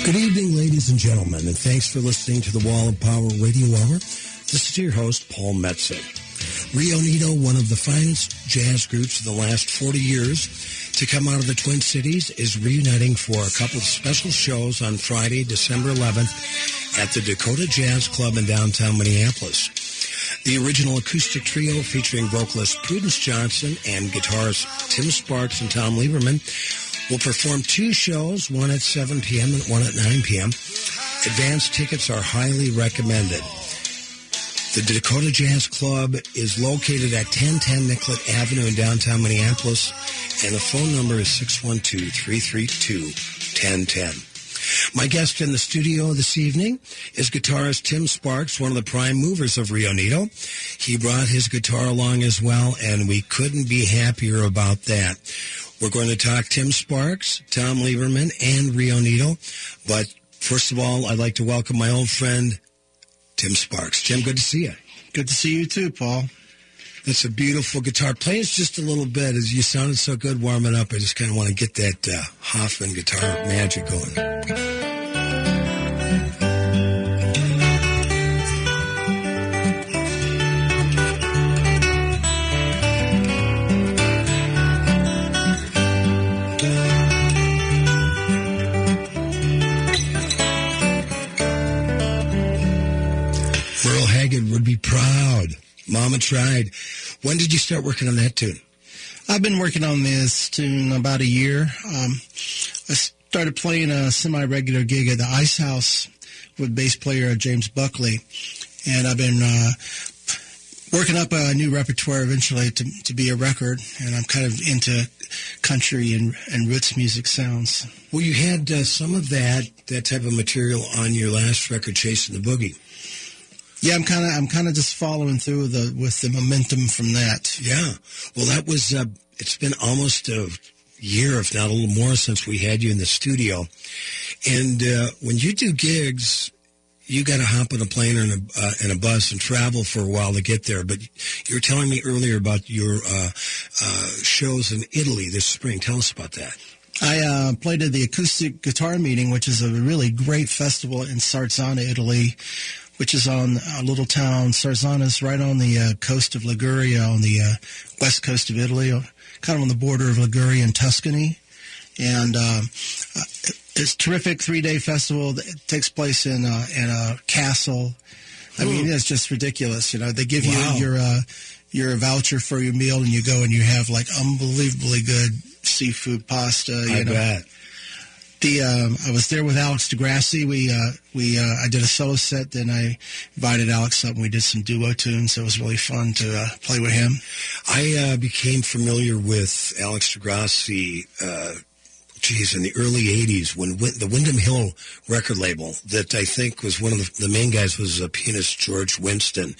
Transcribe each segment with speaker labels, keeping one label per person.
Speaker 1: Good evening, ladies and gentlemen, and thanks for listening to the Wall of Power Radio Hour. This is your host, Paul Metzig. Rio Nito, one of the finest jazz groups of the last 40 years to come out of the Twin Cities, is reuniting for a couple of special shows on Friday, December 11th at the Dakota Jazz Club in downtown Minneapolis. The original acoustic trio featuring vocalist Prudence Johnson and guitarists Tim Sparks and Tom Lieberman will perform two shows, one at 7 p.m. and one at 9 p.m. Advance tickets are highly recommended. The Dakota Jazz Club is located at 1010 Nicollet Avenue in downtown Minneapolis, and the phone number is 612-332-1010. My guest in the studio this evening is guitarist Tim Sparks, one of the prime movers of Rio Nito. He brought his guitar along as well, and we couldn't be happier about that. We're going to talk Tim Sparks, Tom Lieberman, and Rio Nito. But first of all, I'd like to welcome my old friend, Tim Sparks. Tim, good to see you.
Speaker 2: Good to see you too, Paul.
Speaker 1: That's a beautiful guitar. Play us just a little bit. As you sounded so good warming up, I just kind of want to get that Hoffman guitar magic going. Would be proud. Mama tried. When did you start working on that tune?
Speaker 2: I've been working on this tune about a year. I started playing a semi-regular gig at the Ice House with bass player James Buckley, and I've been working up a new repertoire eventually to be a record, and I'm kind of into country and roots music sounds.
Speaker 1: Well, you had some of that type of material on your last record, Chasing the Boogie.
Speaker 2: Yeah, I'm kind of just following through with the momentum from that.
Speaker 1: Yeah, well, that was it's been almost a year, if not a little more, since we had you in the studio. And when you do gigs, you got to hop on a plane or in a bus and travel for a while to get there. But you were telling me earlier about your shows in Italy this spring. Tell us about that.
Speaker 2: I played at the Acoustic Guitar Meeting, which is a really great festival in Sarzana, Italy, which is on a little town. Sarzana is right on the coast of Liguria, on the west coast of Italy, kind of on the border of Liguria and Tuscany. And it's a terrific 3-day festival that takes place in a castle. I mean, it's just ridiculous. You know, they give you your voucher for your meal, and you go and you have like unbelievably good seafood pasta.
Speaker 1: I bet.
Speaker 2: I was there with Alex DeGrassi. I did a solo set, then I invited Alex up and we did some duo tunes. It was really fun to play with him.
Speaker 1: I became familiar with Alex DeGrassi, in the early 80s when the Windham Hill record label that I think was one of the main guys was pianist George Winston.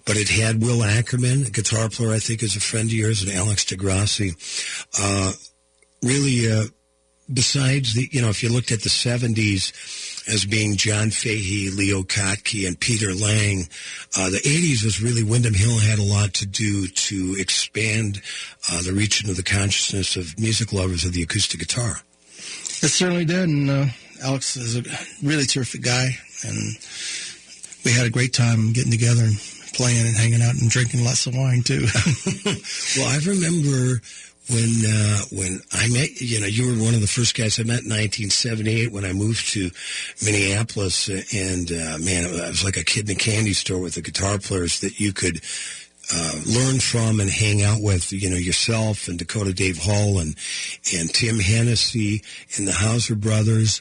Speaker 1: But it had Will Ackerman, a guitar player I think is a friend of yours, and Alex DeGrassi. Besides if you looked at the 70s as being John Fahey, Leo Kottke, and Peter Lang, the 80s was really Windham Hill had a lot to do to expand the reach into the consciousness of music lovers of the acoustic guitar.
Speaker 2: It certainly did, and Alex is a really terrific guy, and we had a great time getting together and playing and hanging out and drinking lots of wine, too.
Speaker 1: Well, I remember when I met, you were one of the first guys I met in 1978 when I moved to Minneapolis, and man, I was like a kid in a candy store with the guitar players that you could learn from and hang out with, yourself and Dakota Dave Hull and Tim Hennessy and the Hauser Brothers.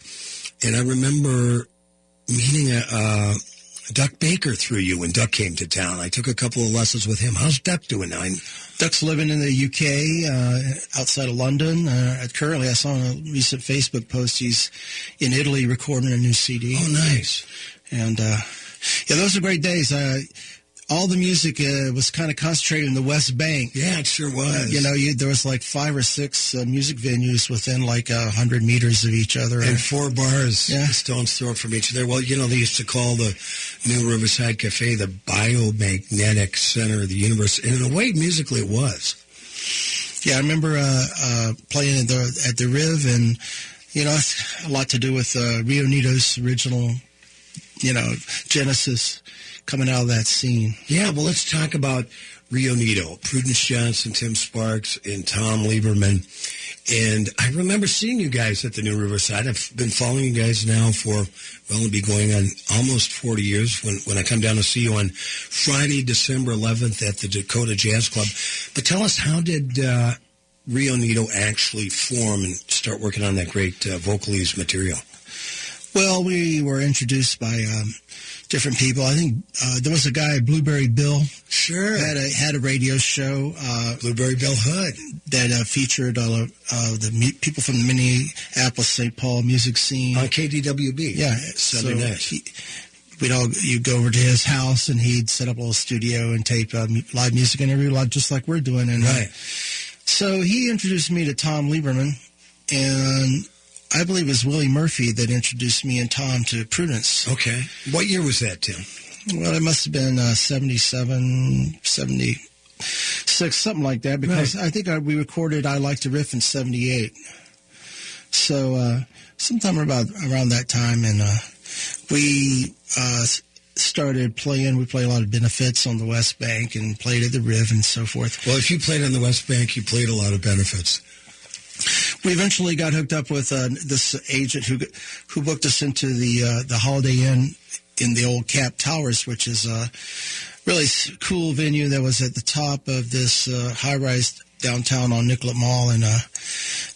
Speaker 1: And I remember meeting Duck Baker through you when Duck came to town. I took a couple of lessons with him. How's Duck doing now?
Speaker 2: Duck's living in the UK, outside of London. Currently, I saw on a recent Facebook post he's in Italy recording a new CD.
Speaker 1: Oh, nice.
Speaker 2: And, those are great days. All the music was kind of concentrated in the West Bank.
Speaker 1: Yeah, it sure was.
Speaker 2: There was like 5 or 6 music venues within like 100 meters of each other.
Speaker 1: And 4 bars stone's throw from each other. Well, they used to call the New Riverside Cafe the biomagnetic center of the universe. And in a way, musically, it was.
Speaker 2: Yeah, I remember playing at the Riv, and It's a lot to do with Rio Nito's original, genesis coming out of that scene.
Speaker 1: Yeah, well, let's talk about Rio Nito, Prudence Johnson, Tim Sparks, and Tom Lieberman. And I remember seeing you guys at the New Riverside. I've been following you guys now for, it'll be going on almost 40 years when I come down to see you on Friday, December 11th at the Dakota Jazz Club. But tell us, how did Rio Nito actually form and start working on that great Vocalese material?
Speaker 2: Well, we were introduced by different people. I think there was a guy, Blueberry Bill.
Speaker 1: Sure.
Speaker 2: Had a radio show.
Speaker 1: Blueberry Bill Hood.
Speaker 2: That featured the people from the Minneapolis, St. Paul music scene.
Speaker 1: On KDWB.
Speaker 2: Yeah.
Speaker 1: Sunday night.
Speaker 2: You'd go over to his house, and he'd set up a little studio and tape live music interview, just like we're doing. And,
Speaker 1: right.
Speaker 2: So he introduced me to Tom Lieberman, and I believe it was Willie Murphy that introduced me and Tom to Prudence.
Speaker 1: Okay. What year was that, Tim?
Speaker 2: Well, it must have been 77, 76, something like that, because right. I think we recorded I Like to Riff in 78. So sometime around that time, and we started playing. We played a lot of benefits on the West Bank and played at the Riv and so forth.
Speaker 1: Well, if you played on the West Bank, you played a lot of benefits.
Speaker 2: We eventually got hooked up with this agent who booked us into the Holiday Inn in the old Cap Towers, which is a really cool venue that was at the top of this high-rise downtown on Nicollet Mall, and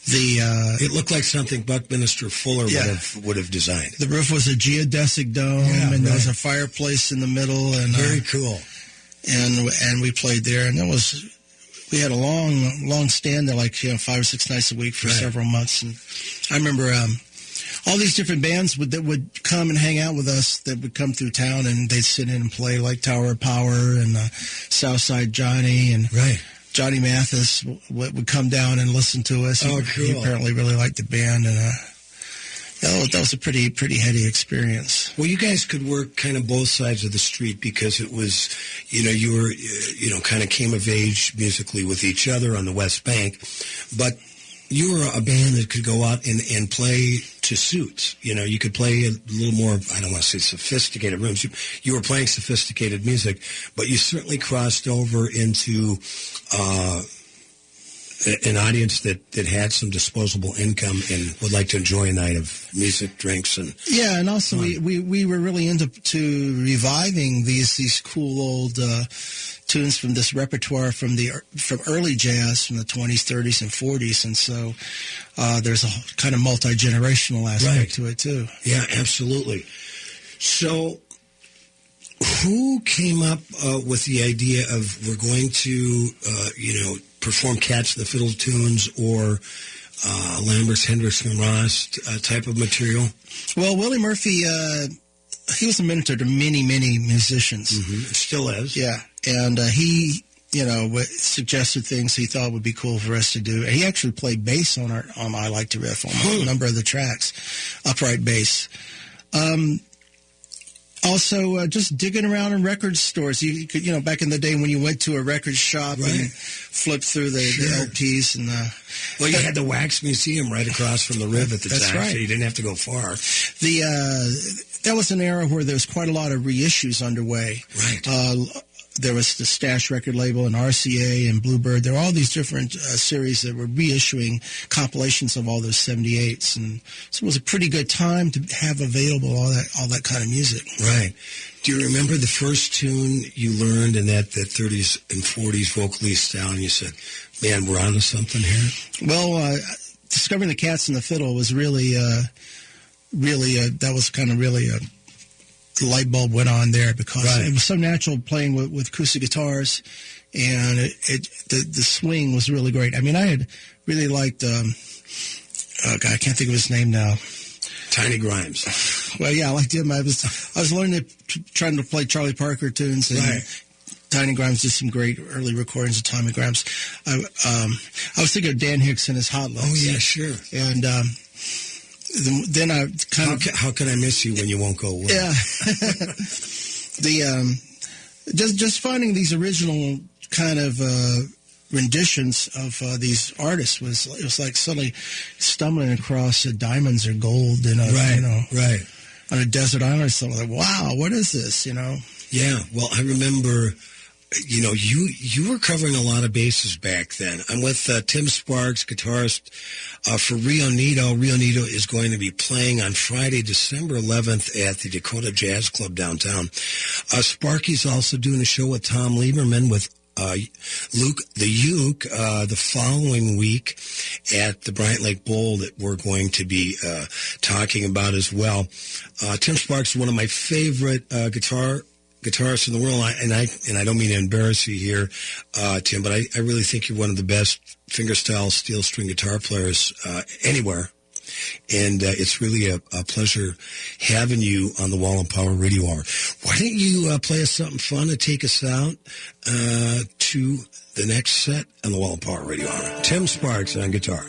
Speaker 2: it
Speaker 1: looked like something Buckminster Fuller would have designed.
Speaker 2: The roof was a geodesic dome, and there was a fireplace in the middle, and
Speaker 1: very cool.
Speaker 2: And we played there, and we had a long stand there, like 5 or 6 nights a week for several months. And I remember all these different bands that would come and hang out with us, that would come through town, and they'd sit in and play, like Tower of Power and Southside Johnny, and Johnny Mathis would come down and listen to us.
Speaker 1: Oh, cool.
Speaker 2: He apparently really liked the band, and that was a pretty heady experience.
Speaker 1: Well, you guys could work kind of both sides of the street, because it was, you were, kind of came of age musically with each other on the West Bank, but you were a band that could go out and play to suits. You could play a little more, I don't want to say sophisticated rooms. You were playing sophisticated music, but you certainly crossed over into an audience that had some disposable income and would like to enjoy a night of music, drinks, and
Speaker 2: and also we were really into reviving these cool old tunes from this repertoire from early jazz from the 20s, 30s, and 40s, and so there's a kind of multi-generational aspect to it too.
Speaker 1: Yeah, absolutely. So, who came up with the idea of we're going to perform Cats and the Fiddle tunes or Lambert's, Hendrix, and Ross type of material?
Speaker 2: Well, Willie Murphy, he was a mentor to many, many musicians.
Speaker 1: Mm-hmm. Still is.
Speaker 2: Yeah, and he, suggested things he thought would be cool for us to do. And he actually played bass on I Like to Riff on a number of the tracks, upright bass. Also, just digging around in record stores. You could, back in the day when you went to a record shop and flipped through the LPs. And
Speaker 1: well, you had the Wax Museum right across from the Riv at the time,
Speaker 2: right.
Speaker 1: So you didn't have to go far.
Speaker 2: That was an era where there was quite a lot of reissues underway.
Speaker 1: Right.
Speaker 2: There was the Stash record label and RCA and Bluebird. There were all these different series that were reissuing compilations of all those 78s, and so it was a pretty good time to have available all that kind of music.
Speaker 1: Right. Do you remember the first tune you learned in that 30s and 40s Vocalese style, and you said, "Man, we're onto something here"?
Speaker 2: Well, discovering the Cats and the Fiddle was really that was kind of really a the light bulb went on there, because it was so natural playing with acoustic guitars, and the swing was really great. I mean, I had really liked, I can't think of his name now.
Speaker 1: Tiny Grimes.
Speaker 2: Well, yeah, I liked him. I was learning trying to play Charlie Parker tunes, and Tiny Grimes did some great early recordings of Tommy Grimes. I was thinking of Dan Hicks and his Hot Lips.
Speaker 1: Oh yeah, sure.
Speaker 2: And then I kind of...
Speaker 1: How can I miss you when you won't go away?
Speaker 2: Yeah. Just finding these original kind of renditions of these artists it was like suddenly stumbling across diamonds or gold on a desert island. So like, wow, what is this?
Speaker 1: Yeah. Well, I remember. You were covering a lot of bases back then. I'm with Tim Sparks, guitarist for Rio Nito. Rio Nito is going to be playing on Friday, December 11th at the Dakota Jazz Club downtown. Sparky's also doing a show with Tom Lieberman with Luke the Uke the following week at the Bryant Lake Bowl that we're going to be talking about as well. Tim Sparks is one of my favorite guitarists in the world, and I don't mean to embarrass you here, Tim, but I really think you're one of the best fingerstyle steel string guitar players anywhere. And it's really a pleasure having you on the Wall of Power Radio Hour. Why don't you play us something fun to take us out to the next set on the Wall of Power Radio Hour? Tim Sparks on guitar.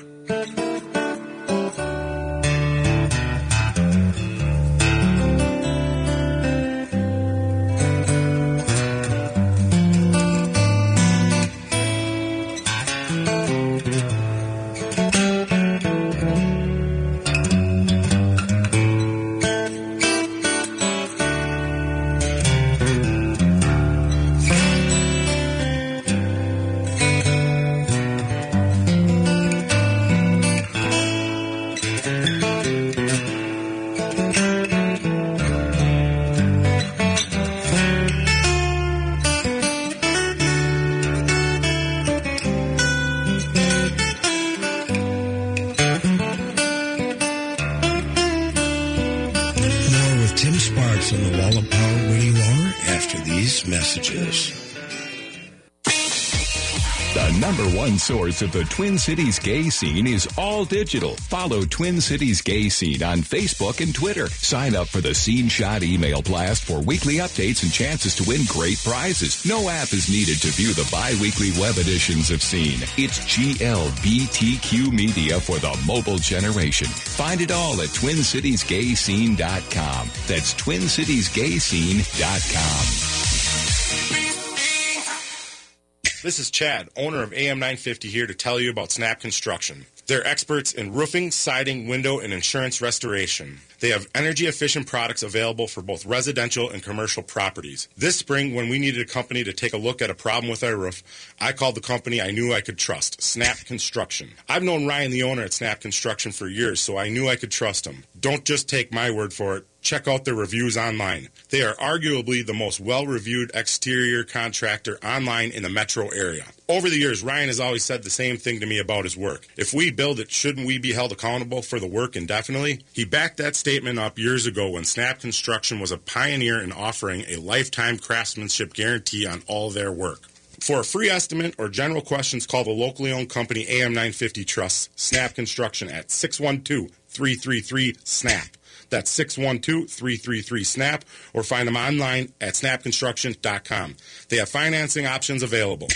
Speaker 1: Messages.
Speaker 3: The number one source of the Twin Cities gay scene is all digital. Follow Twin Cities Gay Scene on Facebook and Twitter. Sign up for the Scene Shot email blast for weekly updates and chances to win great prizes. No app is needed to view the bi-weekly web editions of Scene. It's GLBTQ media for the mobile generation. Find it all at TwinCitiesGayScene.com. That's TwinCitiesGayScene.com.
Speaker 4: This is Chad, owner of AM 950, here to tell you about Snap Construction. They're experts in roofing, siding, window, and insurance restoration. They have energy-efficient products available for both residential and commercial properties. This spring, when we needed a company to take a look at a problem with our roof, I called the company I knew I could trust, Snap Construction. I've known Ryan, the owner at Snap Construction, for years, so I knew I could trust him. Don't just take my word for it. Check out their reviews online. They are arguably the most well-reviewed exterior contractor online in the metro area. Over the years, Ryan has always said the same thing to me about his work. If we build it, shouldn't we be held accountable for the work indefinitely? He backed that statement up years ago when Snap Construction was a pioneer in offering a lifetime craftsmanship guarantee on all their work. For a free estimate or general questions, call the locally owned company AM 950 Trust, Snap Construction at 612-333-SNAP. That's 612-333-SNAP, or find them online at snapconstruction.com. They have financing options available.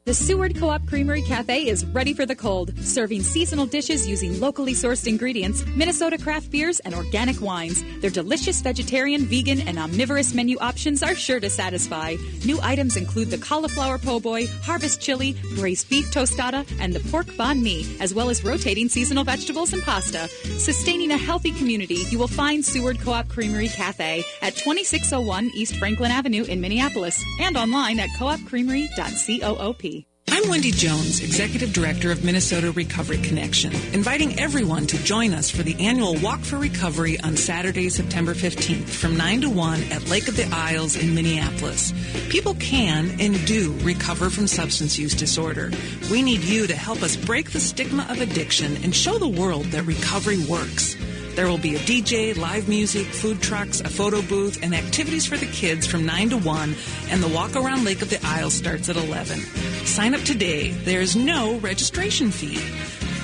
Speaker 5: The Seward Co-op Creamery Cafe is ready for the cold, serving seasonal dishes using locally sourced ingredients, Minnesota craft beers, and organic wines. Their delicious vegetarian, vegan, and omnivorous menu options are sure to satisfy. New items include the cauliflower po' boy, harvest chili, braised beef tostada, and the pork banh mi, as well as rotating seasonal vegetables and pasta. Sustaining a healthy community, you will find Seward Co-op Creamery Cafe at 2601 East Franklin Avenue in Minneapolis, and online at coopcreamery.coop.
Speaker 6: I'm Wendy Jones, Executive Director of Minnesota Recovery Connection, inviting everyone to join us for the annual Walk for Recovery on Saturday, September 15th from 9 to 1 at Lake of the Isles in Minneapolis. People can and do recover from substance use disorder. We need you to help us break the stigma of addiction and show the world that recovery works. There will be a DJ, live music, food trucks, a photo booth, and activities for the kids from 9 to 1, and the walk around Lake of the Isles starts at 11. Sign up today. There is no registration fee.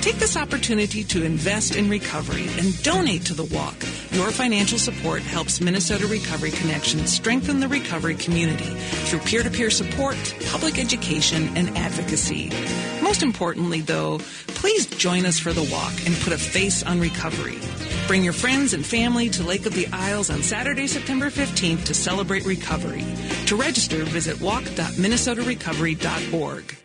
Speaker 6: Take this opportunity to invest in recovery and donate to the walk. Your financial support helps Minnesota Recovery Connection strengthen the recovery community through peer-to-peer support, public education, and advocacy. Most importantly, though, please join us for the walk and put a face on recovery. Bring your friends and family to Lake of the Isles on Saturday, September 15th to celebrate recovery. To register, visit walk.minnesotarecovery.org.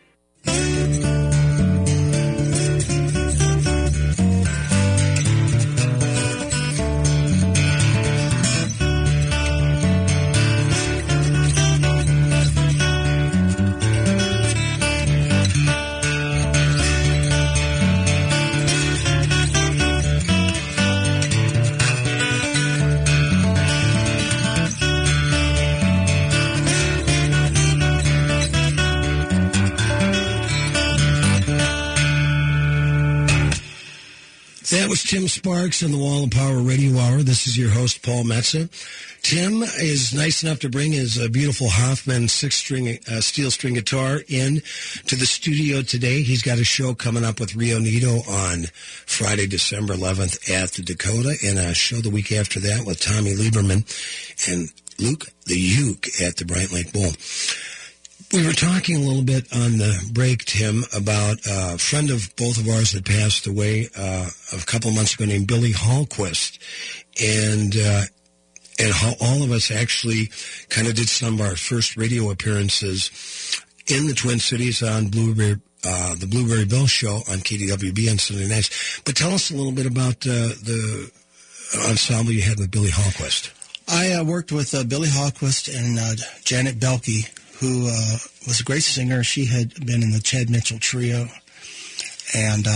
Speaker 1: That was Tim Sparks on the Wall of Power Radio Hour. This is your host, Paul Metsa. Tim is nice enough to bring his beautiful Hoffman six-string steel string guitar in to the studio today. He's got a show coming up with Rio Nito on Friday, December 11th at the Dakota, and a show the week after that with Tommy Lieberman and Luke the Uke at the Bright Lake Bowl. We were talking a little bit on the break, Tim, about a friend of both of ours that passed away a couple of months ago named Billy Hallquist, and how all of us actually kind of did some of our first radio appearances in the Twin Cities on the Blueberry Bill Show on KDWB on Sunday nights. But tell us a little bit about the ensemble you had with Billy Hallquist.
Speaker 2: I worked with Billy Hallquist and Janet Belke, who was a great singer. She had been in the Chad Mitchell Trio. And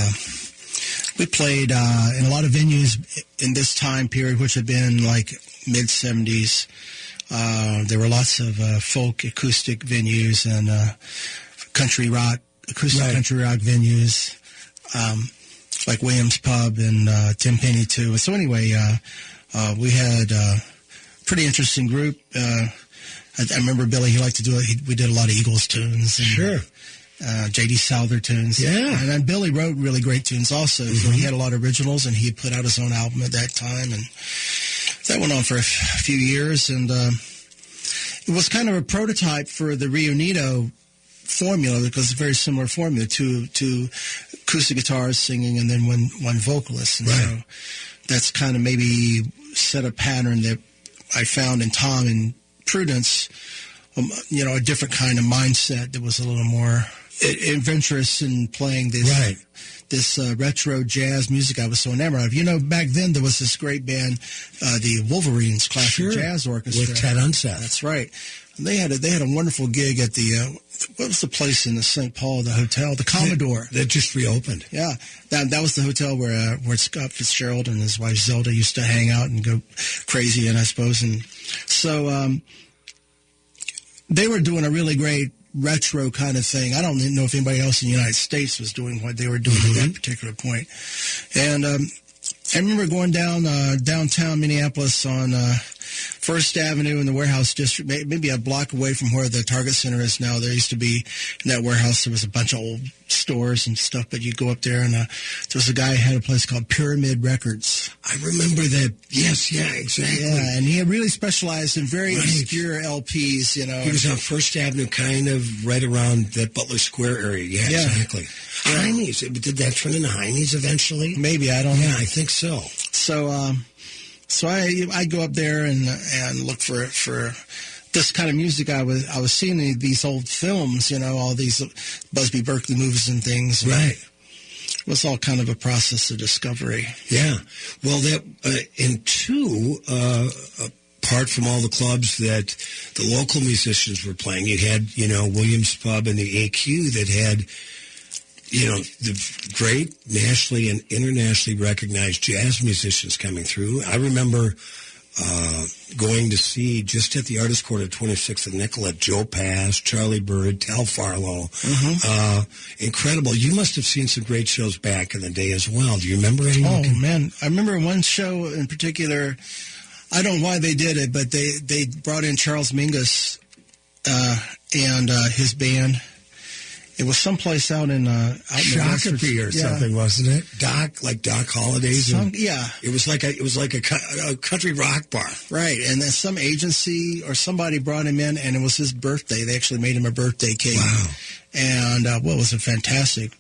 Speaker 2: we played in a lot of venues in this time period, which had been like mid-'70s. There were lots of folk acoustic venues and country rock, acoustic country rock venues, like Williams Pub and Tim Penny, too. So anyway, we had a pretty interesting group. I remember Billy, he liked to do it. We did a lot of Eagles tunes. And,
Speaker 1: sure.
Speaker 2: J.D. Souther tunes.
Speaker 1: Yeah.
Speaker 2: And then Billy wrote really great tunes also. Mm-hmm. So he had a lot of originals, and he had put out his own album at that time. And that went on for a few years. And it was kind of a prototype for the Rio Nito formula, because it's a very similar formula to acoustic guitars singing and then one vocalist. And so that's kind of maybe set a pattern that I found in Tom and Prudence, a different kind of mindset that was a little more adventurous in playing this retro jazz music I was so enamored of. Back then there was this great band, the Wolverines Classic Jazz Orchestra.
Speaker 1: With Ted Unseth. That's
Speaker 2: right. And they had a wonderful gig at the, what was the place in the St. Paul, the hotel? The Commodore.
Speaker 1: That just reopened.
Speaker 2: Yeah. That was the hotel where Scott Fitzgerald and his wife Zelda used to hang out and go crazy in, I suppose. And so they were doing a really great retro kind of thing. I don't know if anybody else in the United States was doing what they were doing at that particular point. And I remember going downtown Minneapolis on First Avenue in the warehouse district, maybe a block away from where the Target Center is now. There used to be, in that warehouse, there was a bunch of old stores and stuff, but you'd go up there, and there was a guy who had a place called Pyramid Records.
Speaker 1: I remember that. Yes, yeah, exactly.
Speaker 2: Yeah, and he had really specialized in very obscure LPs,
Speaker 1: He was on First Avenue, kind of right around that Butler Square area. Yeah, exactly. Heine's. Did that turn into Heine's eventually?
Speaker 2: Maybe, I don't know.
Speaker 1: Yeah, I think so.
Speaker 2: So I go up there and look for this kind of music. I was seeing these old films, all these Busby Berkeley movies and things.
Speaker 1: Right.
Speaker 2: It was all kind of a process of discovery.
Speaker 1: Yeah. Well, that apart from all the clubs that the local musicians were playing, you had Williams Pub and the AQ that had the great nationally and internationally recognized jazz musicians coming through. I remember going to see, just at the Artist Court at 26th and Nicollet, Joe Pass, Charlie Bird, Tal Farlow. Mm-hmm. Incredible. You must have seen some great shows back in the day as well. Do you remember any?
Speaker 2: Oh, man. I remember one show in particular. I don't know why they did it, but they brought in Charles Mingus and his band. It was someplace out in
Speaker 1: Shakopee or something, wasn't it? Doc Holidays.
Speaker 2: Yeah,
Speaker 1: it was like a country rock bar,
Speaker 2: right? And then some agency or somebody brought him in, and it was his birthday. They actually made him a birthday cake.
Speaker 1: Wow!
Speaker 2: And it was a fantastic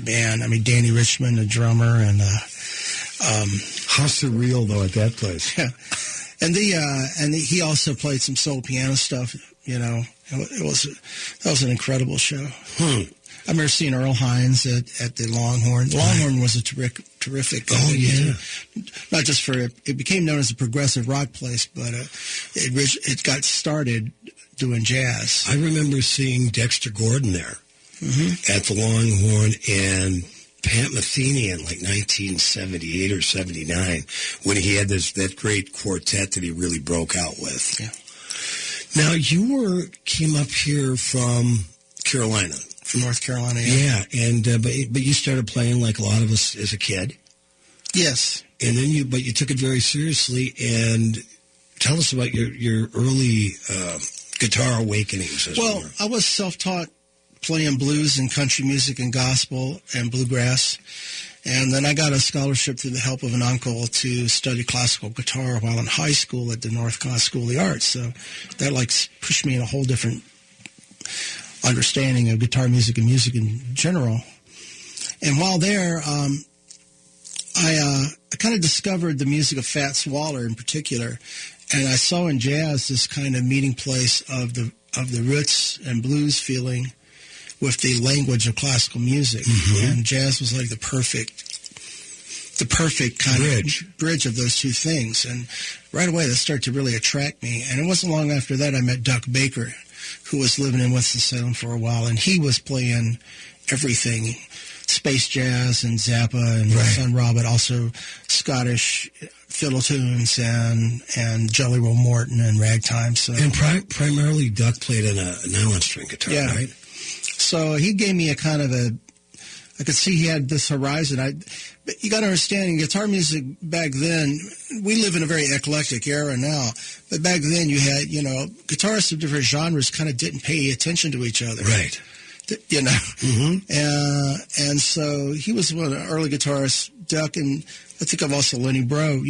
Speaker 2: band. I mean, Danny Richmond, the drummer, and
Speaker 1: how surreal though at that place.
Speaker 2: Yeah, and he also played some soul piano stuff. That was an incredible show. I remember seeing Earl Hines at the Longhorn. The Longhorn was a terrific.
Speaker 1: Oh yeah.
Speaker 2: Not just for it became known as a progressive rock place, but it got started doing jazz.
Speaker 1: I remember seeing Dexter Gordon there at the Longhorn and Pat Metheny in like 1978 or 79 when he had that great quartet that he really broke out with.
Speaker 2: Yeah.
Speaker 1: Now, you came up here from Carolina.
Speaker 2: From North Carolina,
Speaker 1: yeah. And but you started playing like a lot of us as a kid.
Speaker 2: Yes.
Speaker 1: And then you took it very seriously. And tell us about your early guitar awakenings.
Speaker 2: Well, I was self-taught playing blues and country music and gospel and bluegrass. And then I got a scholarship through the help of an uncle to study classical guitar while in high school at the Northcott School of the Arts. So that pushed me in a whole different understanding of guitar music and music in general. And while there, I kind of discovered the music of Fats Waller in particular. And I saw in jazz this kind of meeting place of the roots and blues feeling with the language of classical music. Mm-hmm. And jazz was like the perfect kind of bridge of those two things. And right away, that started to really attract me. And it wasn't long after that I met Duck Baker, who was living in Winston-Salem for a while, and he was playing everything, space jazz and Zappa and Son Ra, but also Scottish fiddle tunes and Jelly Roll Morton and ragtime. So,
Speaker 1: and primarily Duck played on a nylon string guitar, right?
Speaker 2: So he gave me a kind of I could see he had this horizon. But you got to understand, guitar music back then, we live in a very eclectic era now, but back then you had, guitarists of different genres kind of didn't pay attention to each other.
Speaker 1: Right.
Speaker 2: Mm-hmm. And so he was one of the early guitarists, Duck, and I think of also Lenny Breau,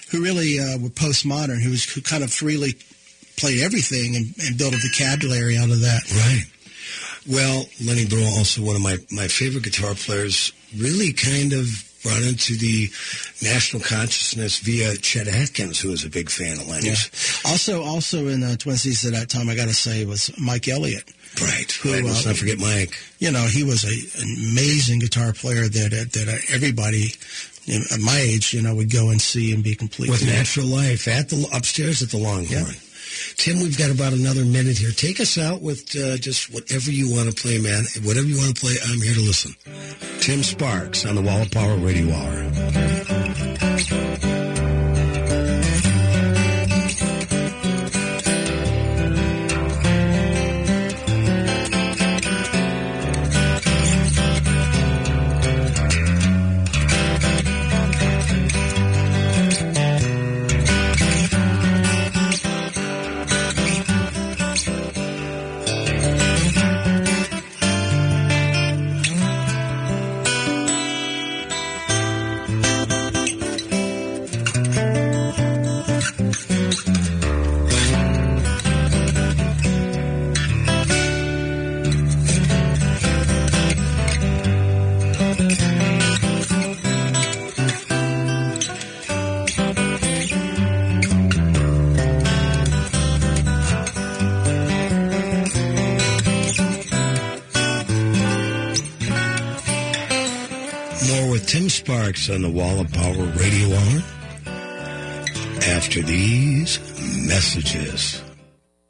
Speaker 2: who really were postmodern, who kind of freely played everything and built a vocabulary out of that.
Speaker 1: Right. Well, Lenny Breau, also one of my favorite guitar players, really kind of brought into the national consciousness via Chet Atkins, who was a big fan of Lenny's.
Speaker 2: Yeah. Also in the Twin Cities at that time, I got to say, was Mike Elliott.
Speaker 1: Right. Let's not forget Mike.
Speaker 2: He was an amazing guitar player that everybody at my age, would go and see and be completely...
Speaker 1: With Natural Life upstairs at the Longhorn. Yeah. Tim, we've got about another minute here. Take us out with just whatever you want to play, man. Whatever you want to play, I'm here to listen. Tim Sparks on the Wall of Power Radio Hour. Tim Sparks on the Wall of Power Radio Hour after these messages.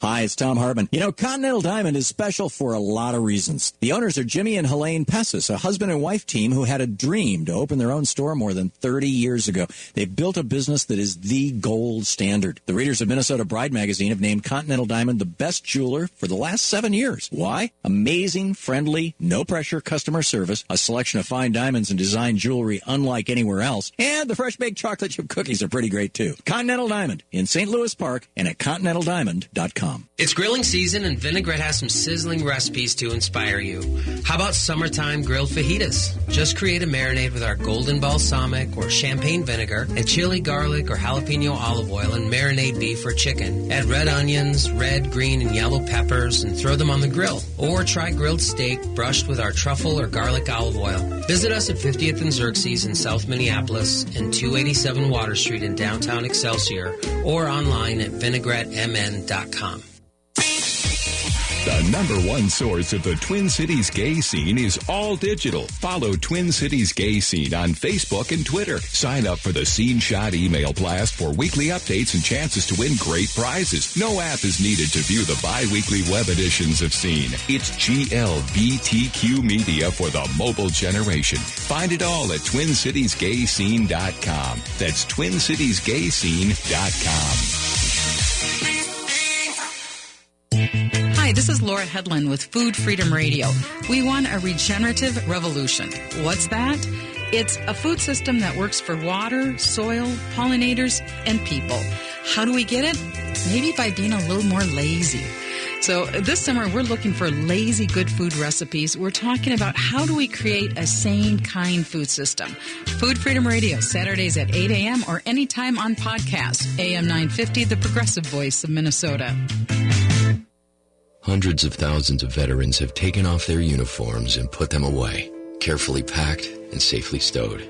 Speaker 7: Hi, it's Tom Hartman. Continental Diamond is special for a lot of reasons. The owners are Jimmy and Helene Pessis, a husband and wife team who had a dream to open their own store more than 30 years ago. They've built a business that is the gold standard. The readers of Minnesota Bride magazine have named Continental Diamond the best jeweler for the last 7 years. Why? Amazing, friendly, no-pressure customer service, a selection of fine diamonds and design jewelry unlike anywhere else, and the fresh-baked chocolate chip cookies are pretty great, too. Continental Diamond in St. Louis Park and at continentaldiamond.com.
Speaker 8: It's grilling season, and Vinaigrette has some sizzling recipes to inspire you. How about summertime grilled fajitas? Just create a marinade with our golden balsamic or champagne vinegar, and chili, garlic, or jalapeno olive oil, and marinade beef or chicken. Add red onions, red, green, and yellow peppers, and throw them on the grill. Or try grilled steak brushed with our truffle or garlic olive oil. Visit us at 50th and Xerxes in South Minneapolis and 287 Water Street in downtown Excelsior, or online at vinaigrettemn.com.
Speaker 3: The number one source of the Twin Cities gay scene is all digital. Follow Twin Cities Gay Scene on Facebook and Twitter. Sign up for the Scene Shot email blast for weekly updates and chances to win great prizes. No app is needed to view the bi-weekly web editions of Scene. It's GLBTQ media for the mobile generation. Find it all at TwinCitiesGayScene.com. That's TwinCitiesGayScene.com.
Speaker 9: Hi, this is Laura Headland with Food Freedom Radio. We want a regenerative revolution. What's that? It's a food system that works for water, soil, pollinators, and people. How do we get it? Maybe by being a little more lazy. So this summer, we're looking for lazy good food recipes. We're talking about how do we create a sane, kind food system. Food Freedom Radio, Saturdays at 8 a.m. or anytime on podcast. AM 950, the progressive voice of Minnesota.
Speaker 10: Hundreds of thousands of veterans have taken off their uniforms and put them away, carefully packed and safely stowed.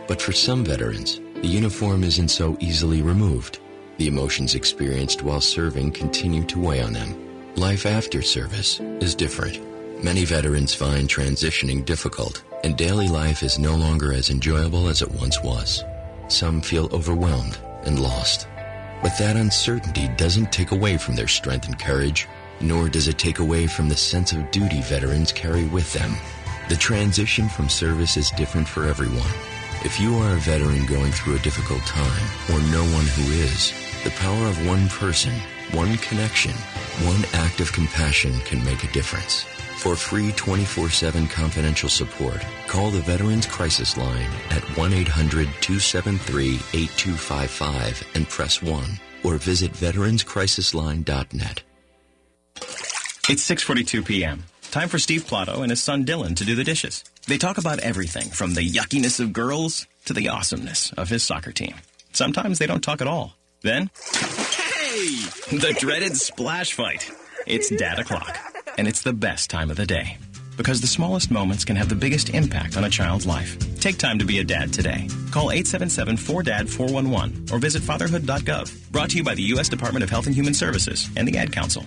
Speaker 10: But for some veterans, the uniform isn't so easily removed. The emotions experienced while serving continue to weigh on them. Life after service is different. Many veterans find transitioning difficult, and daily life is no longer as enjoyable as it once was. Some feel overwhelmed and lost. But that uncertainty doesn't take away from their strength and courage, nor does it take away from the sense of duty veterans carry with them. The transition from service is different for everyone. If you are a veteran going through a difficult time, or know one who is, the power of one person, one connection, one act of compassion can make a difference. For free 24/7 confidential support, call the Veterans Crisis Line at 1-800-273-8255 and press 1, or visit veteranscrisisline.net.
Speaker 11: It's 6:42 p.m. Time for Steve Plotto and his son Dylan to do the dishes. They talk about everything from the yuckiness of girls to the awesomeness of his soccer team. Sometimes they don't talk at all. Then, hey! The dreaded splash fight. It's Dad O'Clock, and it's the best time of the day. Because the smallest moments can have the biggest impact on a child's life. Take time to be a dad today. Call 877-4DAD-411 or visit fatherhood.gov. Brought to you by the U.S. Department of Health and Human Services and the Ad Council.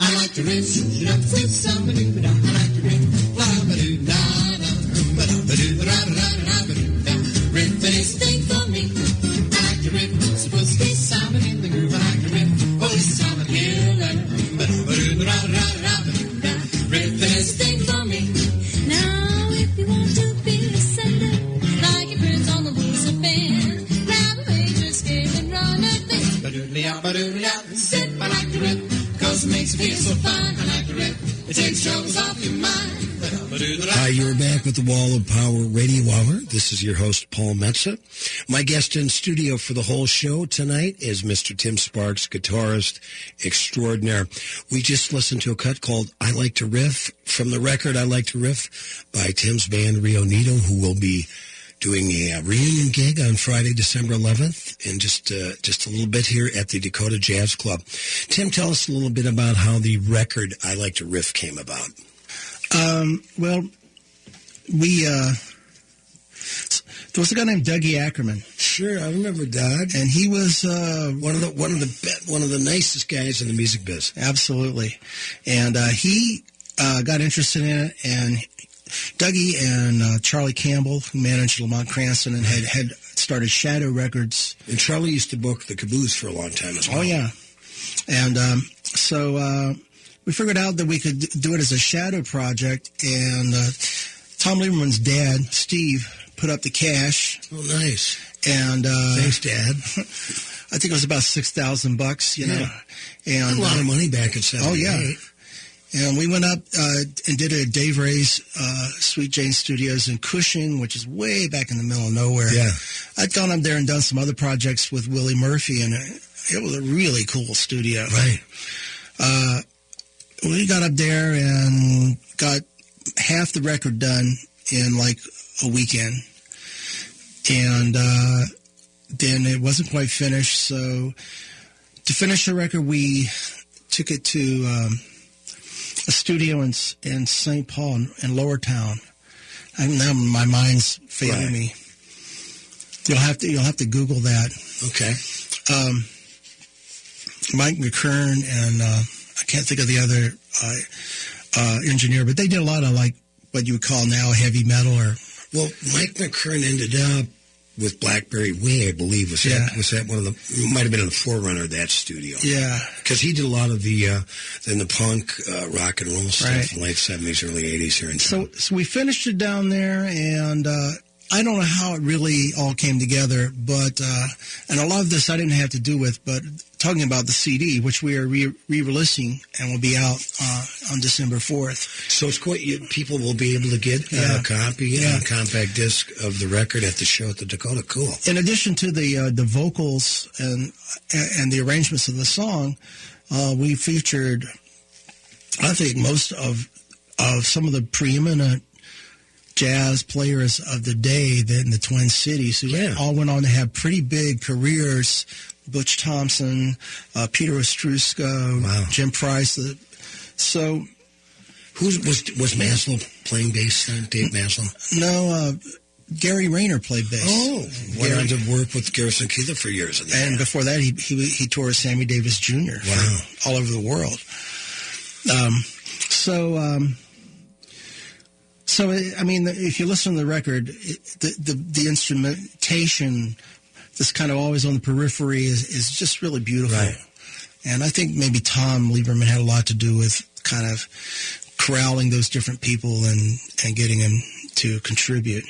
Speaker 12: I like to rinse it up with somebody. I like to rinse Rip anything for me. I like to rip. Supposed to be Simon in the groove. I like to rip. Holy Simon Killer. Rip anything for me.
Speaker 13: Now, if you want to be a sender, like your friends on the wheels of band, grab a major scale and run a thing.
Speaker 12: Step, I like to rip. Cause it makes you feel so fine. I like to rip. It takes troubles off your mind.
Speaker 1: Hi, you're back with the Wall of Power Radio Hour. This is your host, Paul Metsa. My guest in studio for the whole show tonight is Mr. Tim Sparks, guitarist extraordinaire. We just listened to a cut called I Like to Riff from the record I Like to Riff by Tim's band Rio Nito, who will be doing a reunion gig on Friday, December 11th, and just a little bit here at the Dakota Jazz Club. Tim, tell us a little bit about how the record I Like to Riff came about.
Speaker 2: Well, there was a guy named Dougie Ackerman.
Speaker 1: Sure, I remember Doug,
Speaker 2: and he was
Speaker 1: one of the nicest guys in the music biz.
Speaker 2: Absolutely, and he got interested in it, and Dougie and Charlie Campbell, who managed Lamont Cranston and had started Shadow Records.
Speaker 1: And Charlie used to book the Caboose for a long time as well.
Speaker 2: Oh yeah, and so we figured out that we could do it as a shadow project, and Tom Lieberman's dad, Steve, put up the cash.
Speaker 1: Oh, nice.
Speaker 2: And
Speaker 1: thanks, Dad.
Speaker 2: I think it was about $6,000, you know. And
Speaker 1: a lot of money back in 78.
Speaker 2: Oh, yeah. And we went up and did it at Dave Ray's Sweet Jane Studios in Cushing, which is way back in the middle of nowhere.
Speaker 1: Yeah.
Speaker 2: I'd gone up there and done some other projects with Willie Murphy, and it was a really cool studio.
Speaker 1: Right.
Speaker 2: We got up there and got half the record done in like a weekend. And then it wasn't quite finished. So to finish the record, we took it to a studio in St. Paul, in Lower Town. Now my mind's failing me. You'll have to Google that.
Speaker 1: Okay.
Speaker 2: Mike McKern and I can't think of the other engineer, but they did a lot of like what you would call now heavy metal.
Speaker 1: Well, Mike McKern ended up with Blackberry Way, I believe. Was that one of the? Might have been in the forerunner of that studio.
Speaker 2: Yeah,
Speaker 1: because he did a lot of the punk rock and roll stuff in the late 70s, early 80s here in town.
Speaker 2: So we finished it down there, and I don't know how it really all came together, but and a lot of this I didn't have to do with, but talking about the CD, which we are re-releasing and will be out on December 4th.
Speaker 1: So it's quite, people will be able to get a copy, a compact disc of the record at the show at the Dakota. Cool.
Speaker 2: In addition to the vocals and the arrangements of the song, we featured, I think, most of some of the preeminent jazz players of the day in the Twin Cities who all went on to have pretty big careers. Butch Thompson, Peter Ostrusko, Jim Price. So,
Speaker 1: was Maslow playing bass then? Dave Maslow?
Speaker 2: No, Gary Rayner played bass.
Speaker 1: Oh, went on to work with Garrison Keillor for years.
Speaker 2: And before that, he toured with Sammy Davis Jr. All over the world. So I mean, if you listen to the record, the instrumentation that's kind of always on the periphery is just really beautiful.
Speaker 1: Right.
Speaker 2: And I think maybe Tom Lieberman had a lot to do with kind of corralling those different people and getting them to contribute.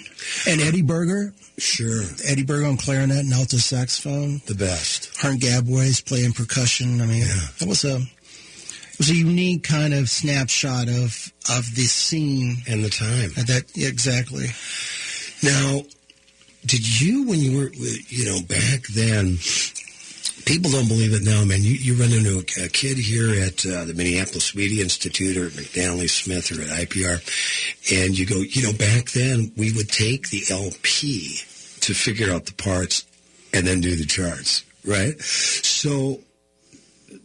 Speaker 2: And Eddie Berger.
Speaker 1: Sure.
Speaker 2: Eddie Berger on clarinet and alto saxophone.
Speaker 1: The best.
Speaker 2: Herm Gabways playing percussion. I mean, it was a unique kind of snapshot of the scene.
Speaker 1: And the time.
Speaker 2: Exactly.
Speaker 1: Now, did you, when you were, back then, people don't believe it now, man. You run into a kid here at the Minneapolis Media Institute or at McNally Smith or at IPR, and you go, back then we would take the LP to figure out the parts and then do the charts, right? So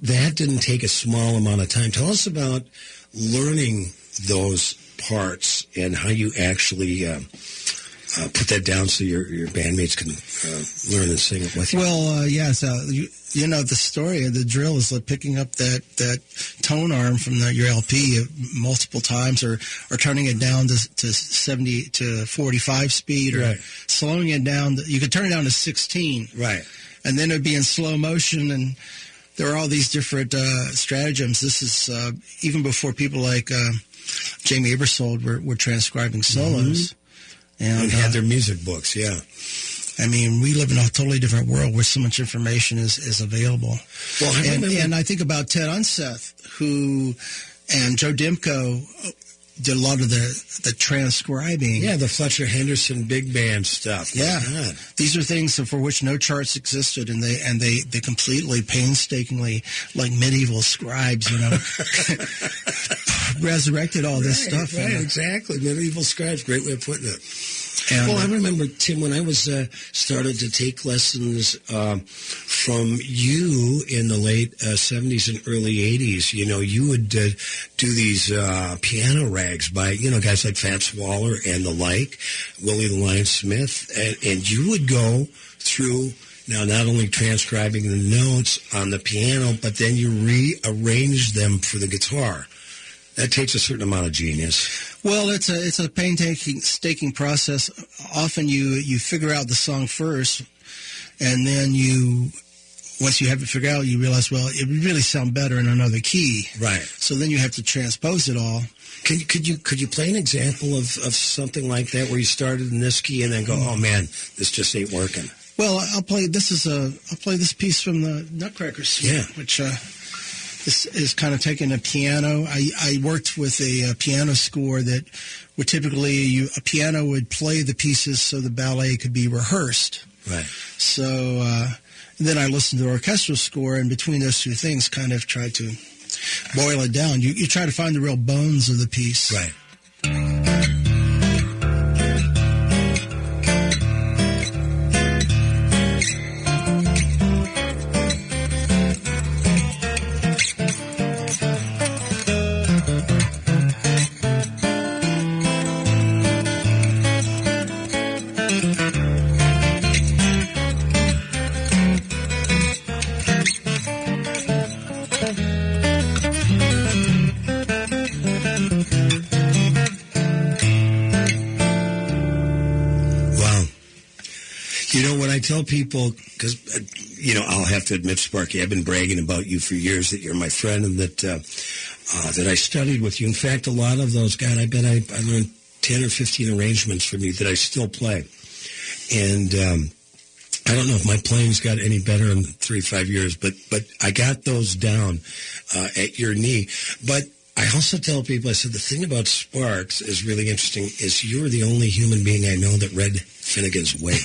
Speaker 1: that didn't take a small amount of time. Tell us about learning those parts and how you actually put that down so your bandmates can learn and sing it with you.
Speaker 2: Well, the story of the drill is like picking up that tone arm from your LP multiple times, or turning it down to 70 to 45 speed, or slowing it down. You could turn it down to 16,
Speaker 1: right?
Speaker 2: And then it'd be in slow motion, and there are all these different stratagems. This is even before people like Jamie Aebersold were transcribing solos.
Speaker 1: And had their music books,
Speaker 2: I mean, we live in a totally different world where so much information is available.
Speaker 1: Well,
Speaker 2: and I think about Ted Unseth, and Joe Dimko did a lot of the transcribing.
Speaker 1: Yeah, the Fletcher Henderson big band stuff.
Speaker 2: Yeah, these are things for which no charts existed, and they completely painstakingly, like medieval scribes, resurrected all this stuff.
Speaker 1: Right, exactly. Medieval scribes, great way of putting it. Well, I remember, Tim, when I was started to take lessons from you in the late 70s and early 80s, you would do these piano rags by, guys like Fats Waller and the like, Willie the Lion Smith, and you would go through, now not only transcribing the notes on the piano, but then you rearrange them for the guitar. That takes a certain amount of genius.
Speaker 2: Well, it's a painstaking process. Often you figure out the song first, and then once you have it figured out, you realize, well, it would really sound better in another key.
Speaker 1: Right.
Speaker 2: So then you have to transpose it all.
Speaker 1: Could you play an example of something like that where you started in this key and then go, oh man, this just ain't working?
Speaker 2: Well, I'll play this piece from the Nutcracker Suite, which is kind of taking a piano. I worked with a piano score that would typically a piano would play the pieces so the ballet could be rehearsed.
Speaker 1: Right.
Speaker 2: So then I listened to the orchestral score, and between those two things, kind of tried to boil it down. You try to find the real bones of the piece.
Speaker 1: Right. I tell people, because, I'll have to admit, Sparky, I've been bragging about you for years, that you're my friend and that I studied with you. In fact, a lot of those, God, I bet I learned 10 or 15 arrangements from you that I still play. And I don't know if my playing's got any better in 3-5 years, but I got those down at your knee. But I also tell people, I said, the thing about Sparks is really interesting is you're the only human being I know that read Finnegan's Wake.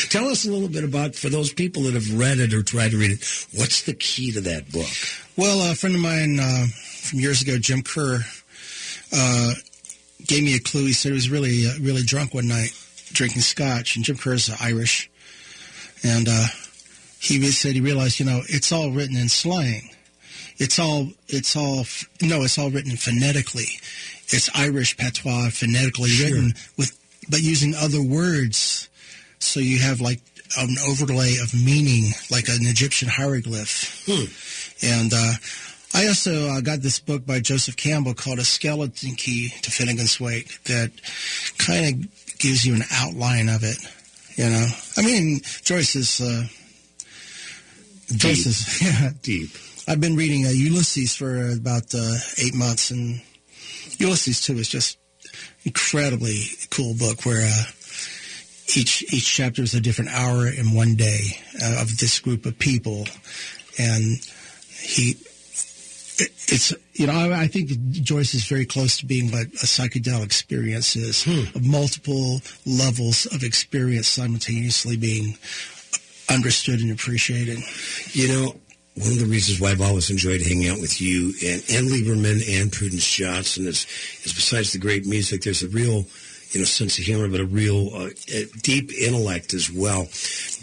Speaker 1: Tell us a little bit about, for those people that have read it or tried to read it, what's the key to that book?
Speaker 2: Well, a friend of mine from years ago, Jim Kerr, gave me a clue. He said he was really drunk one night drinking scotch, and Jim Kerr's Irish. And he said he realized, it's all written in slang. It's all written phonetically. It's Irish patois phonetically written but using other words. So you have like an overlay of meaning, like an Egyptian hieroglyph. And I also got this book by Joseph Campbell called A Skeleton Key to Finnegan's Wake that kind of gives you an outline of it. I mean, Joyce is
Speaker 1: deep.
Speaker 2: I've been reading Ulysses for about 8 months, and Ulysses 2 is just incredibly cool book where each chapter is a different hour in one day of this group of people, and I think Joyce is very close to being what a psychedelic experience is, of multiple levels of experience simultaneously being understood and appreciated.
Speaker 1: One of the reasons why I've always enjoyed hanging out with you and Lieberman and Prudence Johnson is besides the great music, there's a real, sense of humor, but a real deep intellect as well.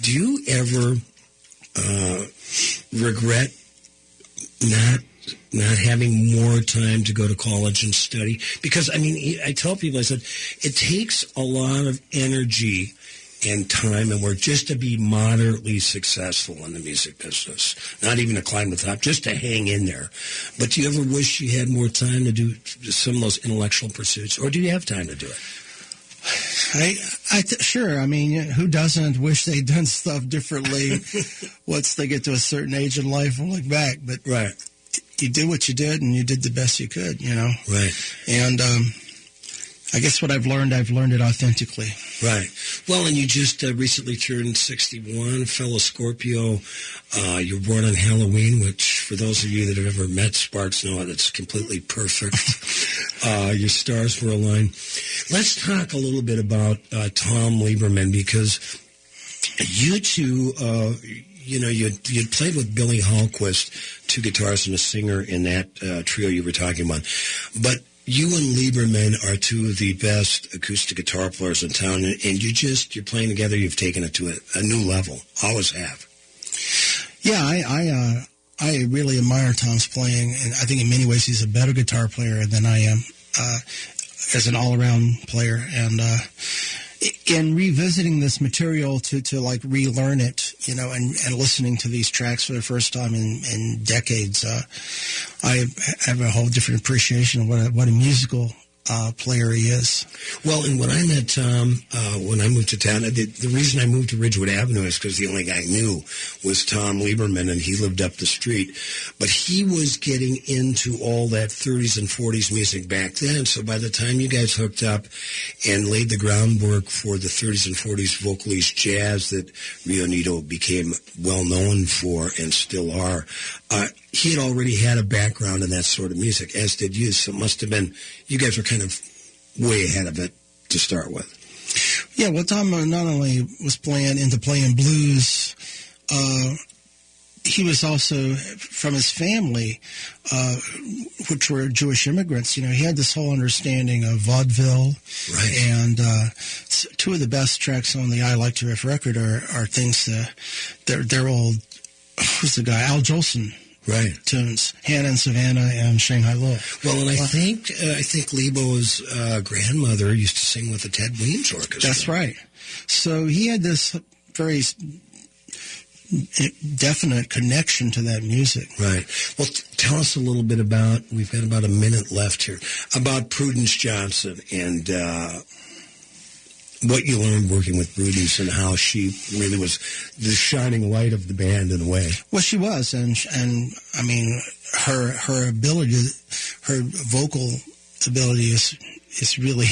Speaker 1: Do you ever regret not having more time to go to college and study? Because, I tell people, I said, it takes a lot of energy and time and work just to be moderately successful in the music business. Not even to climb the top, just to hang in there. But do you ever wish you had more time to do some of those intellectual pursuits, or do you have time to do it?
Speaker 2: Sure. Who doesn't wish they'd done stuff differently once they get to a certain age in life and look back? But
Speaker 1: right.
Speaker 2: You did what you did, and you did the best you could,
Speaker 1: Right.
Speaker 2: And I guess what I've learned it authentically.
Speaker 1: Right. Well, and you just recently turned 61, fellow Scorpio. You were born on Halloween, which for those of you that have ever met Sparks know that's completely perfect. Your stars were aligned. Let's talk a little bit about Tom Lieberman, because you two, you'd played with Billy Hallquist, two guitars and a singer in that trio you were talking about. But you and Lieberman are two of the best acoustic guitar players in town, and you're playing together. You've taken it to a new level. Always have.
Speaker 2: Yeah, I really admire Tom's playing, and I think in many ways he's a better guitar player than I am as an all-around player. And in revisiting this material to like relearn it, and listening to these tracks for the first time in decades, I have a whole different appreciation of what a musical player he is.
Speaker 1: Well, and when I met Tom, when I moved to town, the reason I moved to Ridgewood Avenue is because the only guy I knew was Tom Lieberman, and he lived up the street. But he was getting into all that 30s and 40s music back then, so by the time you guys hooked up and laid the groundwork for the 30s and 40s vocalese jazz that Rio Nito became well known for and still are, he had already had a background in that sort of music, as did you, so it must have been, you guys were kind of way ahead of it to start with.
Speaker 2: Yeah, well, Tom not only was playing blues, he was also, from his family, which were Jewish immigrants, he had this whole understanding of vaudeville.
Speaker 1: Right.
Speaker 2: And two of the best tracks on the I Like to Riff record are things they're old, who's the guy, Al Jolson.
Speaker 1: Right.
Speaker 2: Tunes, Hannah and Savannah and Shanghai Love.
Speaker 1: Well, and I think Lebo's grandmother used to sing with the Ted Weems Orchestra.
Speaker 2: That's right. So he had this very definite connection to that music.
Speaker 1: Right. Well, tell us a little bit about, we've got about a minute left here, about Prudence Johnson and what you learned working with Prudence and how she really was the shining light of the band in a way.
Speaker 2: Well, she was, and her ability, her vocal ability is is really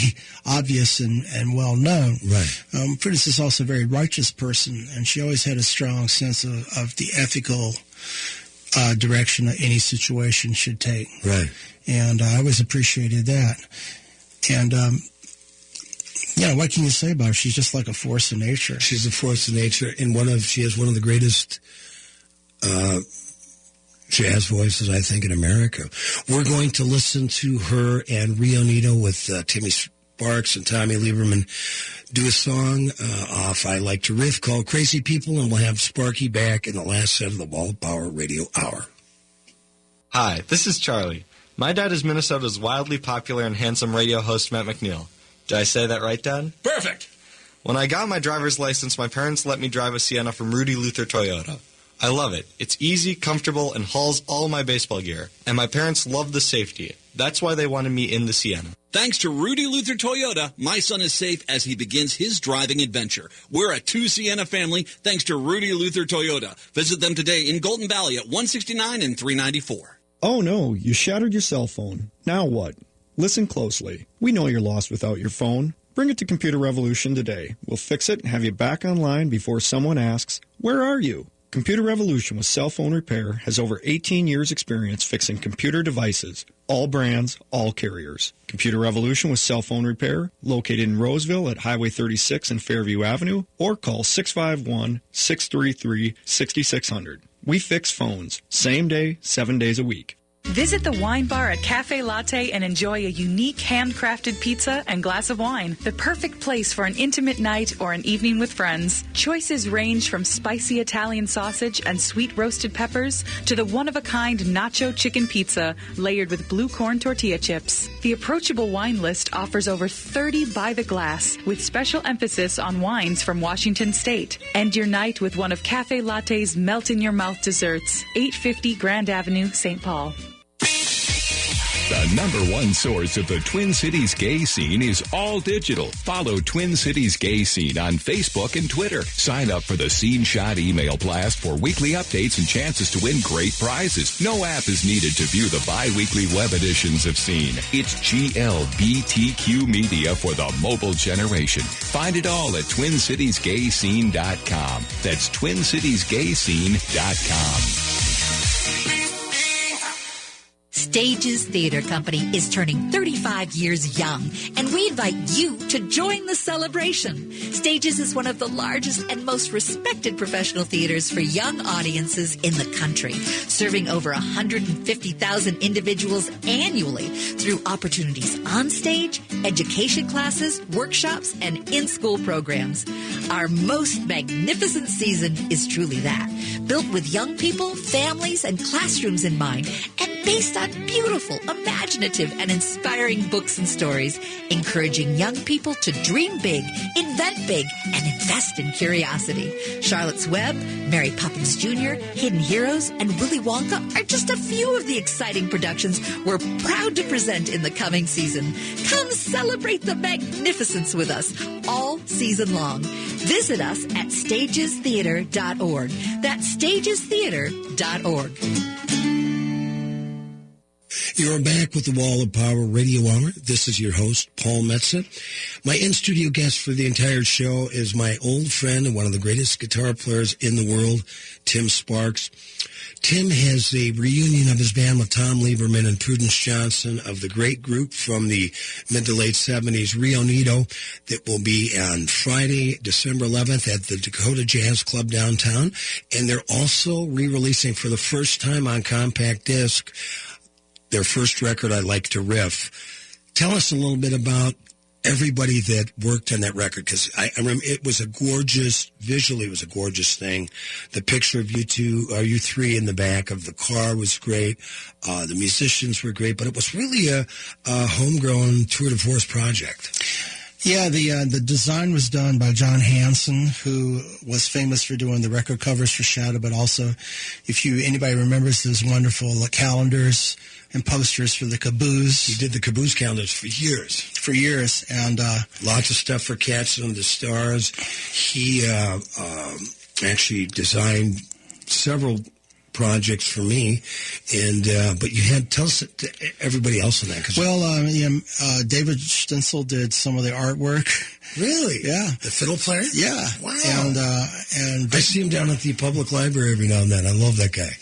Speaker 2: obvious and well known.
Speaker 1: Right.
Speaker 2: Prudence is also a very righteous person, and she always had a strong sense of the ethical direction that any situation should take.
Speaker 1: Right.
Speaker 2: And I always appreciated that. And, what can you say about her? She's just like a force of nature.
Speaker 1: She's a force of nature, and she has one of the greatest jazz voices, I think, in America. We're going to listen to her and Rio Nito with Timmy Sparks and Tommy Lieberman do a song off I Like to Riff called Crazy People, and we'll have Sparky back in the last set of the Wall of Power Radio Hour.
Speaker 14: Hi, this is Charlie. My dad is Minnesota's wildly popular and handsome radio host, Matt McNeil. Did I say that right, Dad?
Speaker 15: Perfect!
Speaker 14: When I got my driver's license, my parents let me drive a Sienna from Rudy Luther Toyota. I love it. It's easy, comfortable, and hauls all my baseball gear. And my parents love the safety. That's why they wanted me in the Sienna.
Speaker 15: Thanks to Rudy Luther Toyota, my son is safe as he begins his driving adventure. We're a 2 Sienna family thanks to Rudy Luther Toyota. Visit them today in Golden Valley at 169 and 394.
Speaker 16: Oh no, you shattered your cell phone. Now what? Listen closely. We know you're lost without your phone. Bring it to Computer Revolution today. We'll fix it and have you back online before someone asks, "Where are you?" Computer Revolution with cell phone repair has over 18 years experience fixing computer devices, all brands, all carriers. Computer Revolution with cell phone repair, located in Roseville at Highway 36 and Fairview Avenue, or call 651-633-6600. We fix phones, same day, 7 days a week.
Speaker 6: Visit the wine bar at Cafe Latte and enjoy a unique handcrafted pizza and glass of wine. The perfect place for an intimate night or an evening with friends. Choices range from spicy Italian sausage and sweet roasted peppers to the one-of-a-kind nacho chicken pizza layered with blue corn tortilla chips. The approachable wine list offers over 30 by the glass with special emphasis on wines from Washington State. End your night with one of Cafe Latte's melt-in-your-mouth desserts. 850 Grand Avenue, St. Paul.
Speaker 3: The number one source of the Twin Cities gay scene is all digital. Follow Twin Cities Gay Scene on Facebook and Twitter. Sign up for the Scene Shot email blast for weekly updates and chances to win great prizes. No app is needed to view the bi-weekly web editions of Scene. It's GLBTQ media for the mobile generation. Find it all at TwinCitiesGayScene.com. That's TwinCitiesGayScene.com.
Speaker 17: Stages Theater Company is turning 35 years young, and we invite you to join the celebration. Stages is one of the largest and most respected professional theaters for young audiences in the country, serving over 150,000 individuals annually through opportunities on stage, education classes, workshops, and in-school programs. Our most magnificent season is truly that, built with young people, families, and classrooms in mind, and based on beautiful, imaginative, and inspiring books and stories, encouraging young people to dream big, invent big, and invest in curiosity. Charlotte's Web, Mary Poppins Jr., Hidden Heroes, and Willy Wonka are just a few of the exciting productions we're proud to present in the coming season. Come celebrate the magnificence with us all season long. Visit us at stagestheater.org. That's stagestheater.org.
Speaker 1: You're back with the Wall of Power Radio Hour. This is your host, Paul Metsa. My in-studio guest for the entire show is my old friend and one of the greatest guitar players in the world, Tim Sparks. Tim has a reunion of his band with Tom Lieberman and Prudence Johnson of the great group from the mid to late 70s, Rio Nito, that will be on Friday, December 11th at the Dakota Jazz Club downtown. And they're also re-releasing for the first time on compact disc their first record, I Like to Riff. Tell us a little bit about everybody that worked on that record, because I remember it was visually it was a gorgeous thing. The picture of you three in the back of the car was great. The musicians were great, but it was really a homegrown tour de force project.
Speaker 2: Yeah, the design was done by John Hansen, who was famous for doing the record covers for Shadow, but also, if anybody remembers those wonderful calendars and posters for the Caboose.
Speaker 1: He did the Caboose calendars for years.
Speaker 2: And
Speaker 1: lots of stuff for Cats and the Stars. He actually designed several projects for me. And but you had tell us to everybody else on that. 'Cause
Speaker 2: David Stensel did some of the artwork.
Speaker 1: Really?
Speaker 2: Yeah.
Speaker 1: The fiddle player?
Speaker 2: Yeah.
Speaker 1: Wow.
Speaker 2: And
Speaker 1: I see him down at the public library every now and then. I love that guy.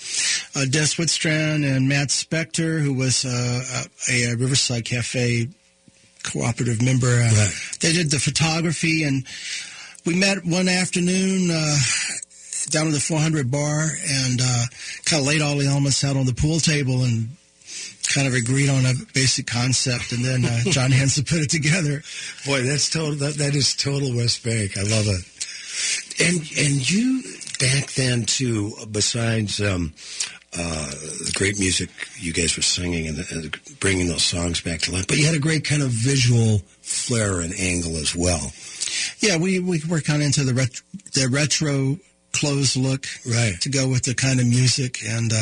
Speaker 2: Des Whitstrand and Matt Spector, who was a Riverside Cafe cooperative member.
Speaker 1: Right.
Speaker 2: They did the photography, and we met one afternoon down at the 400 bar and kind of laid all the elements out on the pool table and kind of agreed on a basic concept, and then John Hansen put it together.
Speaker 1: Boy, that's total. That is total West Bank. I love it. And you back then too, besides the great music you guys were singing and bringing those songs back to life, but you had a great kind of visual flair and angle as well.
Speaker 2: Yeah, we were kind of into the retro clothes look,
Speaker 1: right,
Speaker 2: to go with the kind of music. And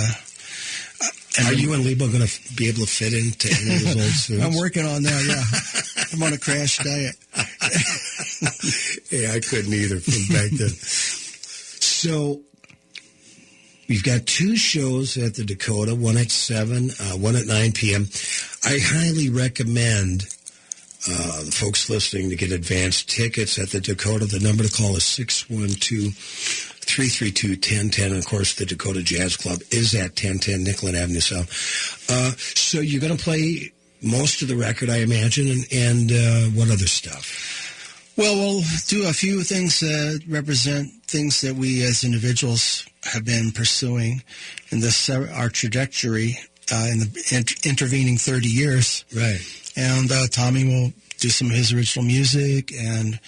Speaker 1: are you and Lebo going to be able to fit into any of those old suits?
Speaker 2: I'm working on that, yeah. I'm on a crash diet.
Speaker 1: Yeah, I couldn't either from back then. So we've got two shows at the Dakota, one at 7, one at 9 p.m. I highly recommend the folks listening to get advanced tickets at the Dakota. The number to call is 612-332-1010. And, of course, the Dakota Jazz Club is at 1010 Nicollet Avenue South. So you're going to play most of the record, I imagine, and what other stuff?
Speaker 2: Well, we'll do a few things that represent things that we as individuals have been pursuing in this our trajectory in the intervening 30 years.
Speaker 1: Right.
Speaker 2: And Tommy will do some of his original music, and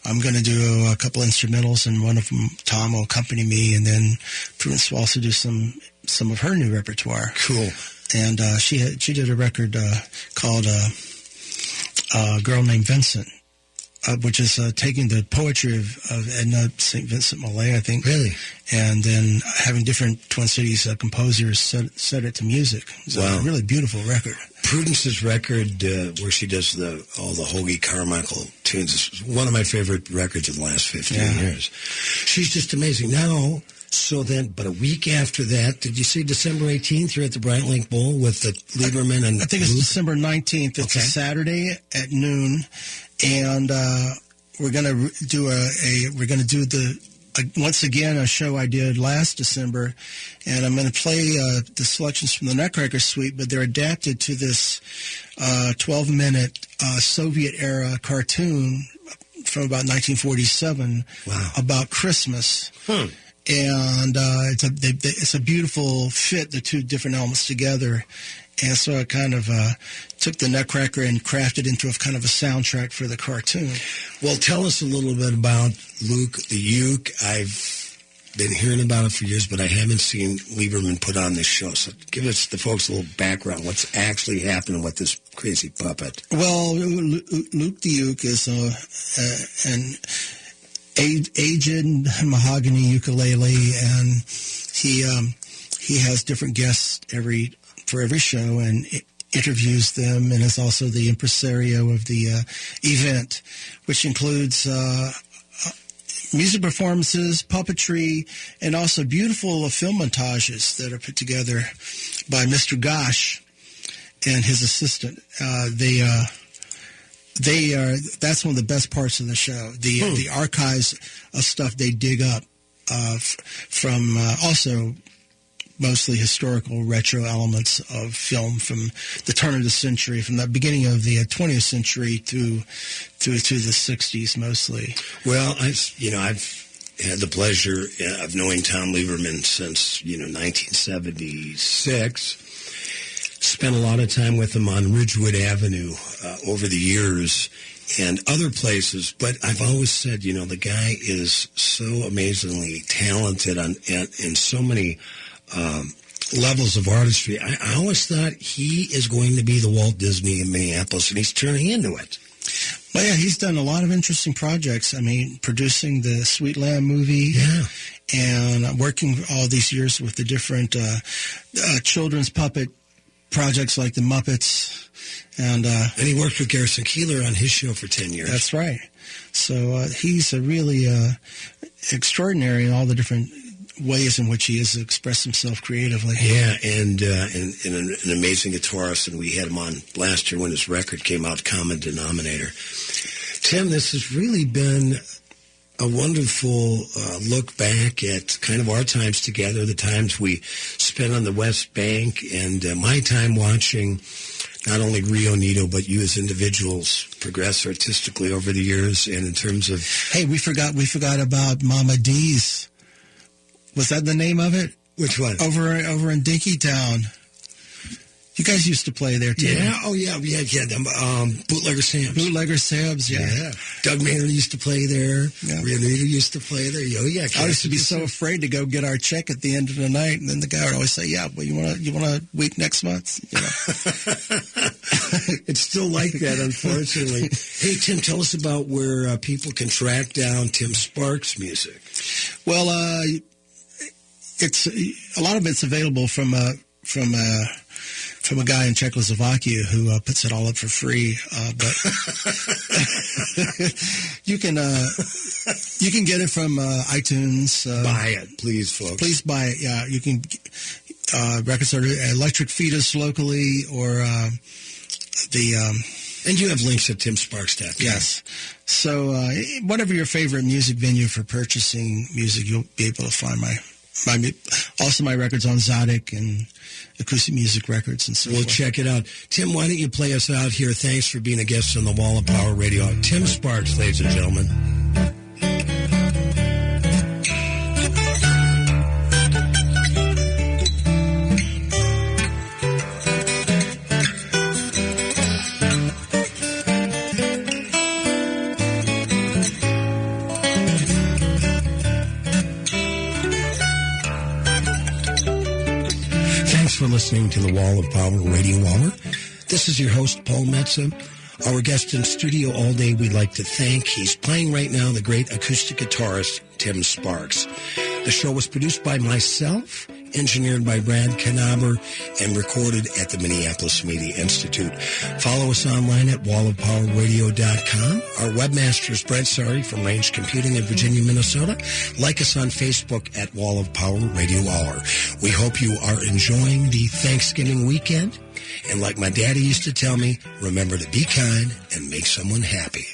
Speaker 2: I'm going to do a couple instrumentals, and one of them, Tom, will accompany me, and then Prudence will also do some of her new repertoire.
Speaker 1: Cool.
Speaker 2: And she did a record called A Girl Named Vincent, which is taking the poetry of Edna St. Vincent Millay, I think.
Speaker 1: Really?
Speaker 2: And then having different Twin Cities composers set it to music. It's a really beautiful record.
Speaker 1: Prudence's record, where she does all the Hoagie Carmichael tunes, is one of my favorite records of the last 15 years. She's just amazing. Now, so then, but a week after that, did you say December 18th? You're at the Bryant Link Bowl with the Lieberman and
Speaker 2: I think it's December 19th. It's a Saturday at noon, and we're going to do once again a show I did last December, and I'm going to play the selections from the Nutcracker Suite, but they're adapted to this 12-minute Soviet-era cartoon from about 1947 about Christmas. And it's a beautiful fit, the two different elements together. And so I kind of took the Nutcracker and crafted into a kind of a soundtrack for the cartoon.
Speaker 1: Well, tell us a little bit about Luke the Uke. I've been hearing about it for years, but I haven't seen Lieberman put on this show. So give us, the folks, a little background. What's actually happening with this crazy puppet?
Speaker 2: Well, Luke the Uke is an aged mahogany ukulele, and he has different guests for every show and interviews them, and is also the impresario of the event, which includes music performances, puppetry, and also beautiful film montages that are put together by Mr. Gosh and his assistant. That's one of the best parts of the show. The archives of stuff they dig up from also mostly historical retro elements of film from the turn of the century, from the beginning of the 20th century to the 60s mostly.
Speaker 1: Well, I've had the pleasure of knowing Tom Lieberman since 1976. Spent a lot of time with him on Ridgewood Avenue over the years and other places, but I've always said, the guy is so amazingly talented in so many levels of artistry. I always thought he is going to be the Walt Disney in Minneapolis, and he's turning into it.
Speaker 2: Well, yeah, he's done a lot of interesting projects. I mean, producing the Sweet Lamb movie, and working all these years with the different children's puppet projects like the Muppets. And
Speaker 1: he worked with Garrison Keillor on his show for 10 years.
Speaker 2: That's right. So he's a really extraordinary in all the different ways in which he has expressed himself creatively.
Speaker 1: Yeah, and an amazing guitarist, and we had him on last year when his record came out, Common Denominator. Tim, this has really been a wonderful look back at kind of our times together, the times we spent on the West Bank, and my time watching not only Rio Nito, but you as individuals progress artistically over the years, and in terms of...
Speaker 2: Hey, we forgot about Mama D's. Was that the name of it?
Speaker 1: Which one?
Speaker 2: Over in Dinkytown. You guys used to play there, too.
Speaker 1: Yeah, Bootlegger Sam's.
Speaker 2: Bootlegger Sam's, yeah.
Speaker 1: Doug Maynard used to play there. Yeah. Rio Nito used to play there. Oh, yeah.
Speaker 2: I used to be so afraid to go get our check at the end of the night, and then the guy would always say, "Yeah, well, you want a week next month?" You know?
Speaker 1: It's still like that, unfortunately. Hey, Tim, tell us about where people can track down Tim Sparks' music.
Speaker 2: Well, it's a lot of it's available from a guy in Czechoslovakia who puts it all up for free. But you can get it from iTunes.
Speaker 1: Buy it, please, folks.
Speaker 2: Please buy it. Yeah, you can. Records are Electric Fetus locally, or
Speaker 1: and you have links at timsparks.com.
Speaker 2: Yes. So whatever your favorite music venue for purchasing music, you'll be able to find my records on Zodic and Acoustic Music Records and so
Speaker 1: forth.
Speaker 2: We'll
Speaker 1: check it out. Tim, why don't you play us out here? Thanks for being a guest on the Wall of Power Radio. Tim Sparks, ladies and gentlemen. For listening to the Wall of Power Radio Hour. This is your host, Paul Metsa. Our guest in studio all day we'd like to thank. He's playing right now, the great acoustic guitarist, Tim Sparks. The show was produced by myself, engineered by Brad Knaber, and recorded at the Minneapolis Media Institute. Follow us online at wallofpowerradio.com. Our webmaster is Brent Sari from Range Computing in Virginia, Minnesota. Like us on Facebook at Wall of Power Radio Hour. We hope you are enjoying the Thanksgiving weekend. And like my daddy used to tell me, remember to be kind and make someone happy.